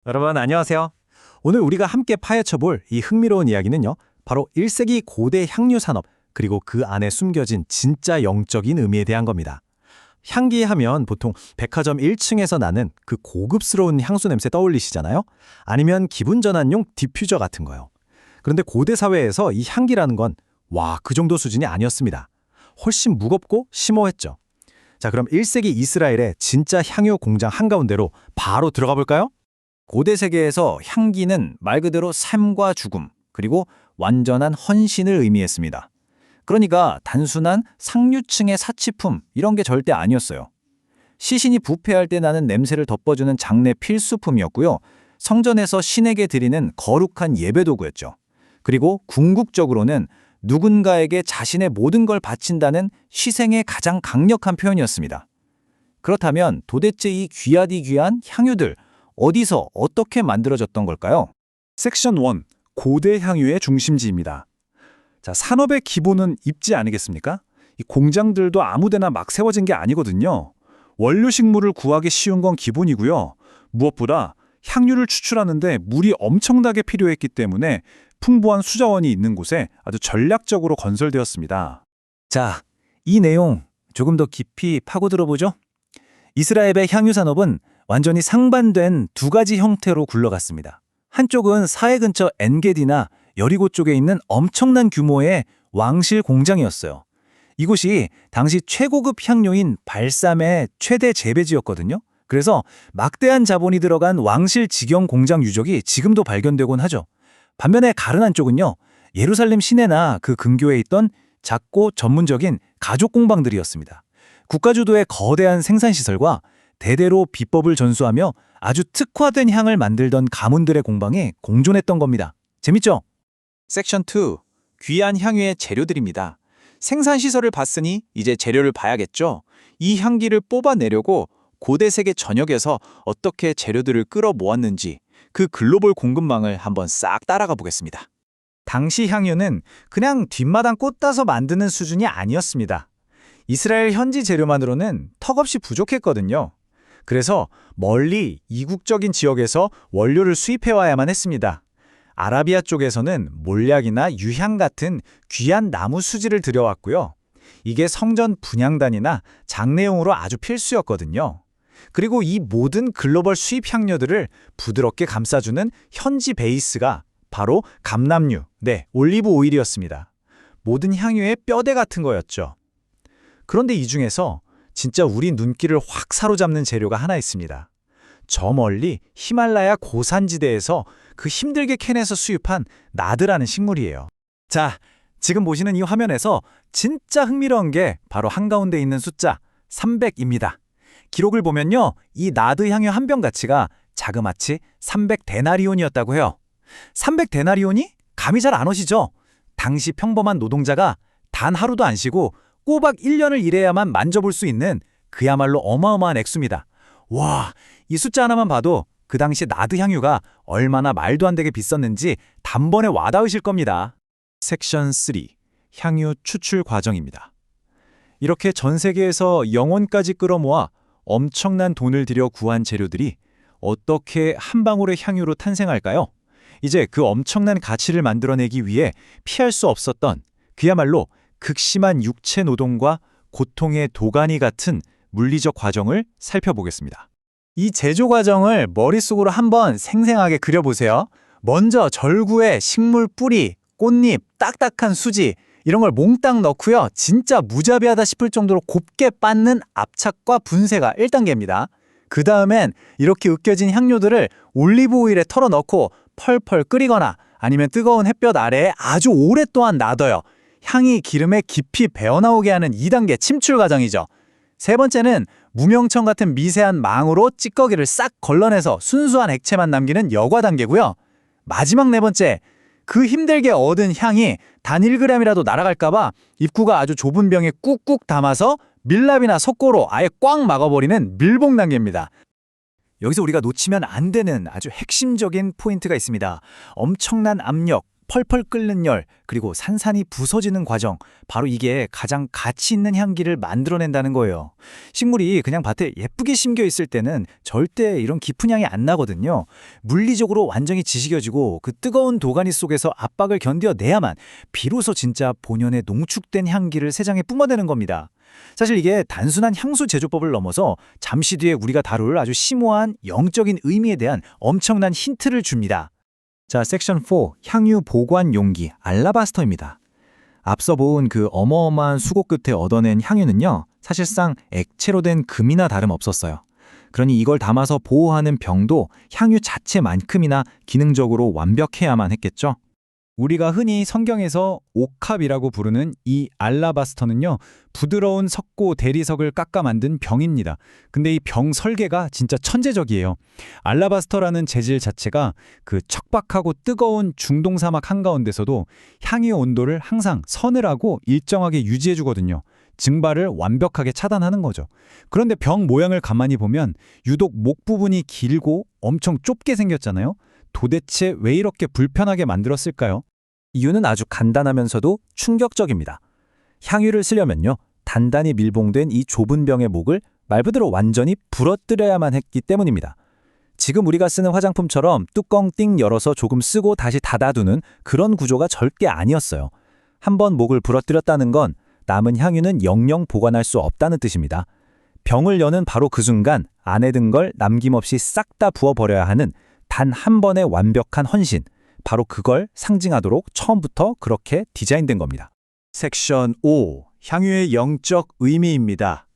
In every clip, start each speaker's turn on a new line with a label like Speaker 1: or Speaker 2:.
Speaker 1: 여러분 안녕하세요. 오늘 우리가 함께 파헤쳐볼 이 흥미로운 이야기는요. 바로 1세기 고대 향유 산업 그리고 그 안에 숨겨진 진짜 영적인 의미에 대한 겁니다. 향기 하면 보통 백화점 1층에서 나는 그 고급스러운 향수 냄새 떠올리시잖아요. 아니면 기분 전환용 디퓨저 같은 거요. 그런데 고대 사회에서 이 향기라는 건 그 정도 수준이 아니었습니다. 훨씬 무겁고 심오했죠. 자, 그럼 1세기 이스라엘의 진짜 향유 공장 한가운데로 바로 들어가 볼까요? 고대 세계에서 향기는 말 그대로 삶과 죽음, 그리고 완전한 헌신을 의미했습니다. 그러니까 단순한 상류층의 사치품 이런 게 절대 아니었어요. 시신이 부패할 때 나는 냄새를 덮어주는 장례 필수품이었고요. 성전에서 신에게 드리는 거룩한 예배도구였죠. 그리고 궁극적으로는 누군가에게 자신의 모든 걸 바친다는 희생의 가장 강력한 표현이었습니다. 그렇다면 도대체 이 귀하디 귀한 향유들, 어디서 어떻게 만들어졌던 걸까요?
Speaker 2: 섹션 1. 고대 향유의 중심지입니다. 자, 산업의 기본은 입지 아니겠습니까? 이 공장들도 아무데나 막 세워진 게 아니거든요. 원료 식물을 구하기 쉬운 건 기본이고요. 무엇보다 향유를 추출하는데 물이 엄청나게 필요했기 때문에 풍부한 수자원이 있는 곳에 아주 전략적으로 건설되었습니다.
Speaker 1: 자, 이 내용 조금 더 깊이 파고들어보죠. 이스라엘의 향유 산업은 완전히 상반된 두 가지 형태로 굴러갔습니다. 한쪽은 사해 근처 엔게디나 여리고 쪽에 있는 엄청난 규모의 왕실 공장이었어요. 이곳이 당시 최고급 향료인 발삼의 최대 재배지였거든요. 그래서 막대한 자본이 들어간 왕실 직영 공장 유적이 지금도 발견되곤 하죠. 반면에 가른 한쪽은요, 예루살렘 시내나 그 근교에 있던 작고 전문적인 가족 공방들이었습니다. 국가주도의 거대한 생산시설과 대대로 비법을 전수하며 아주 특화된 향을 만들던 가문들의 공방이 공존했던 겁니다. 재밌죠?
Speaker 3: 섹션 2. 귀한 향유의 재료들입니다. 생산시설을 봤으니 이제 재료를 봐야겠죠. 이 향기를 뽑아내려고 고대 세계 전역에서 어떻게 재료들을 끌어모았는지 그 글로벌 공급망을 한번 싹 따라가 보겠습니다.
Speaker 1: 당시 향유는 그냥 뒷마당 꽃 따서 만드는 수준이 아니었습니다. 이스라엘 현지 재료만으로는 턱없이 부족했거든요. 그래서 멀리 이국적인 지역에서 원료를 수입해와야만 했습니다. 아라비아 쪽에서는 몰약이나 유향 같은 귀한 나무 수지를 들여왔고요. 이게 성전 분향단이나 장례용으로 아주 필수였거든요. 그리고 이 모든 글로벌 수입 향료들을 부드럽게 감싸주는 현지 베이스가 바로 감람류, 올리브 오일이었습니다. 모든 향유의 뼈대 같은 거였죠. 그런데 이 중에서 진짜 우리 눈길을 확 사로잡는 재료가 하나 있습니다. 저 멀리 히말라야 고산지대에서 그 힘들게 캔에서 수입한 나드라는 식물이에요. 자, 지금 보시는 이 화면에서 진짜 흥미로운 게 바로 한가운데 있는 숫자 300입니다. 기록을 보면요, 이 나드 향유 한 병 가치가 자그마치 300데나리온이었다고 해요. 300데나리온이 감이 잘 안 오시죠? 당시 평범한 노동자가 단 하루도 안 쉬고 꼬박 1년을 일해야만 만져볼 수 있는 그야말로 어마어마한 액수입니다. 와, 이 숫자 하나만 봐도 그 당시 나드 향유가 얼마나 말도 안 되게 비쌌는지 단번에 와닿으실 겁니다. 섹션 3. 향유 추출 과정입니다. 이렇게 전 세계에서 영혼까지 끌어모아 엄청난 돈을 들여 구한 재료들이 어떻게 한 방울의 향유로 탄생할까요? 이제 그 엄청난 가치를 만들어내기 위해 피할 수 없었던 그야말로 극심한 육체 노동과 고통의 도가니 같은 물리적 과정을 살펴보겠습니다. 이 제조 과정을 머릿속으로 한번 생생하게 그려보세요. 먼저 절구에 식물 뿌리, 꽃잎, 딱딱한 수지 이런 걸 몽땅 넣고요. 진짜 무자비하다 싶을 정도로 곱게 빻는 압착과 분쇄가 1단계입니다. 그 다음엔 이렇게 으깨진 향료들을 올리브 오일에 털어 넣고 펄펄 끓이거나 아니면 뜨거운 햇볕 아래에 아주 오랫동안 놔둬요. 향이 기름에 깊이 배어나오게 하는 2단계 침출 과정이죠. 세 번째는 무명청 같은 미세한 망으로 찌꺼기를 싹 걸러내서 순수한 액체만 남기는 여과 단계고요. 마지막 네 번째, 그 힘들게 얻은 향이 단 1g이라도 날아갈까봐 입구가 아주 좁은 병에 꾹꾹 담아서 밀랍이나 석고로 아예 꽉 막아버리는 밀봉 단계입니다. 여기서 우리가 놓치면 안 되는 아주 핵심적인 포인트가 있습니다. 엄청난 압력, 펄펄 끓는 열, 그리고 산산이 부서지는 과정, 바로 이게 가장 가치 있는 향기를 만들어낸다는 거예요. 식물이 그냥 밭에 예쁘게 심겨 있을 때는 절대 이런 깊은 향이 안 나거든요. 물리적으로 완전히 지식여지고 그 뜨거운 도가니 속에서 압박을 견뎌내야만 비로소 진짜 본연의 농축된 향기를 세상에 뿜어내는 겁니다. 사실 이게 단순한 향수 제조법을 넘어서 잠시 뒤에 우리가 다룰 아주 심오한 영적인 의미에 대한 엄청난 힌트를 줍니다. 자, 섹션 4, 향유 보관 용기, 알라바스터입니다. 앞서 본 그 어마어마한 수고 끝에 얻어낸 향유는요, 사실상 액체로 된 금이나 다름없었어요. 그러니 이걸 담아서 보호하는 병도 향유 자체만큼이나 기능적으로 완벽해야만 했겠죠. 우리가 흔히 성경에서 옥합이라고 부르는 이 알라바스터는요, 부드러운 석고 대리석을 깎아 만든 병입니다. 근데 이 병 설계가 진짜 천재적이에요. 알라바스터라는 재질 자체가 그 척박하고 뜨거운 중동 사막 한가운데서도 향유 온도를 항상 서늘하고 일정하게 유지해주거든요. 증발을 완벽하게 차단하는 거죠. 그런데 병 모양을 가만히 보면 유독 목 부분이 길고 엄청 좁게 생겼잖아요. 도대체 왜 이렇게 불편하게 만들었을까요? 이유는 아주 간단하면서도 충격적입니다. 향유를 쓰려면요, 단단히 밀봉된 이 좁은 병의 목을 말 그대로 완전히 부러뜨려야만 했기 때문입니다. 지금 우리가 쓰는 화장품처럼 뚜껑 띵 열어서 조금 쓰고 다시 닫아두는 그런 구조가 절대 아니었어요. 한번 목을 부러뜨렸다는 건 남은 향유는 영영 보관할 수 없다는 뜻입니다. 병을 여는 바로 그 순간 안에 든 걸 남김없이 싹 다 부어버려야 하는 단 한 번의 완벽한 헌신, 바로 그걸 상징하도록 처음부터 그렇게 디자인된 겁니다. 섹션 5, 향유의 영적 의미입니다.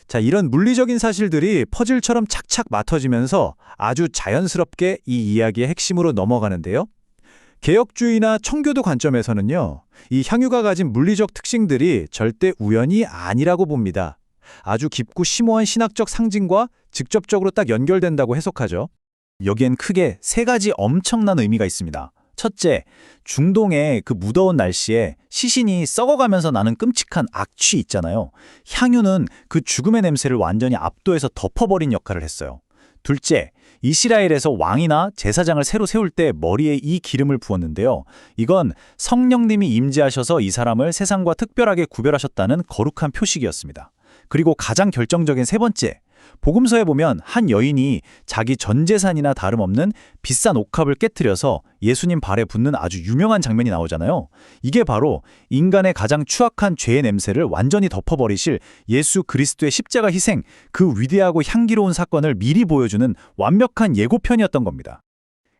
Speaker 1: 자, 이런 물리적인 사실들이 퍼즐처럼 착착 맞춰지면서 아주 자연스럽게 이 이야기의 핵심으로 넘어가는데요. 개혁주의나 청교도 관점에서는요, 이 향유가 가진 물리적 특징들이 절대 우연이 아니라고 봅니다. 아주 깊고 심오한 신학적 상징과 직접적으로 딱 연결된다고 해석하죠. 여기엔 크게 세 가지 엄청난 의미가 있습니다. 첫째, 중동의 그 무더운 날씨에 시신이 썩어가면서 나는 끔찍한 악취 있잖아요. 향유는 그 죽음의 냄새를 완전히 압도해서 덮어버린 역할을 했어요. 둘째, 이스라엘에서 왕이나 제사장을 새로 세울 때 머리에 이 기름을 부었는데요. 이건 성령님이 임재하셔서 이 사람을 세상과 특별하게 구별하셨다는 거룩한 표식이었습니다. 그리고 가장 결정적인 세 번째, 복음서에 보면 한 여인이 자기 전 재산이나 다름없는 비싼 옥합을 깨트려서 예수님 발에 붓는 아주 유명한 장면이 나오잖아요. 이게 바로 인간의 가장 추악한 죄의 냄새를 완전히 덮어버리실 예수 그리스도의 십자가 희생, 그 위대하고 향기로운 사건을 미리 보여주는 완벽한 예고편이었던 겁니다.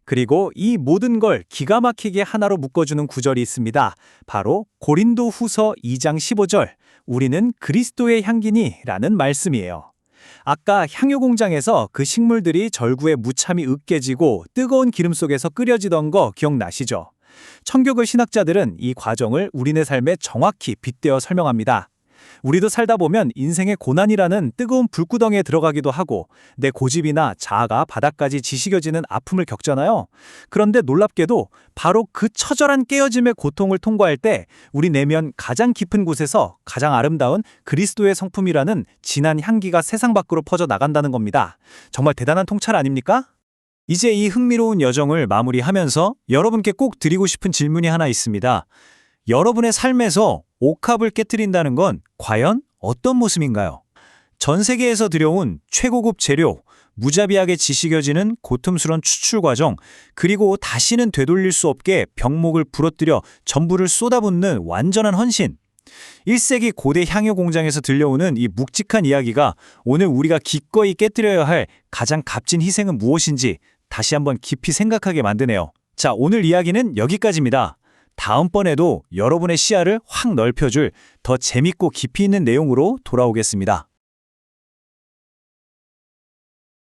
Speaker 1: 그리고 이 모든 걸 기가 막히게 하나로 묶어주는 구절이 있습니다. 바로 고린도 후서 2장 15절, 우리는 그리스도의 향기니 라는 말씀이에요. 아까 향유 공장에서 그 식물들이 절구에 무참히 으깨지고 뜨거운 기름 속에서 끓여지던 거 기억나시죠? 청교도 신학자들은 이 과정을 우리네 삶에 정확히 빗대어 설명합니다. 우리도 살다 보면 인생의 고난이라는 뜨거운 불구덩이에 들어가기도 하고 내 고집이나 자아가 바닥까지 지식여지는 아픔을 겪잖아요. 그런데 놀랍게도 바로 그 처절한 깨어짐의 고통을 통과할 때 우리 내면 가장 깊은 곳에서 가장 아름다운 그리스도의 성품이라는 진한 향기가 세상 밖으로 퍼져 나간다는 겁니다. 정말 대단한 통찰 아닙니까? 이제 이 흥미로운 여정을 마무리하면서 여러분께 꼭 드리고 싶은 질문이 하나 있습니다. 여러분의 삶에서 옥합을 깨트린다는 건 과연 어떤 모습인가요? 전 세계에서 들여온 최고급 재료, 무자비하게 지식여지는 고통스러운 추출 과정, 그리고 다시는 되돌릴 수 없게 병목을 부러뜨려 전부를 쏟아붓는 완전한 헌신. 1세기 고대 향유 공장에서 들려오는 이 묵직한 이야기가 오늘 우리가 기꺼이 깨트려야 할 가장 값진 희생은 무엇인지 다시 한번 깊이 생각하게 만드네요. 자, 오늘 이야기는 여기까지입니다. 다음번에도 여러분의 시야를 확 넓혀줄 더 재밌고 깊이 있는 내용으로 돌아오겠습니다.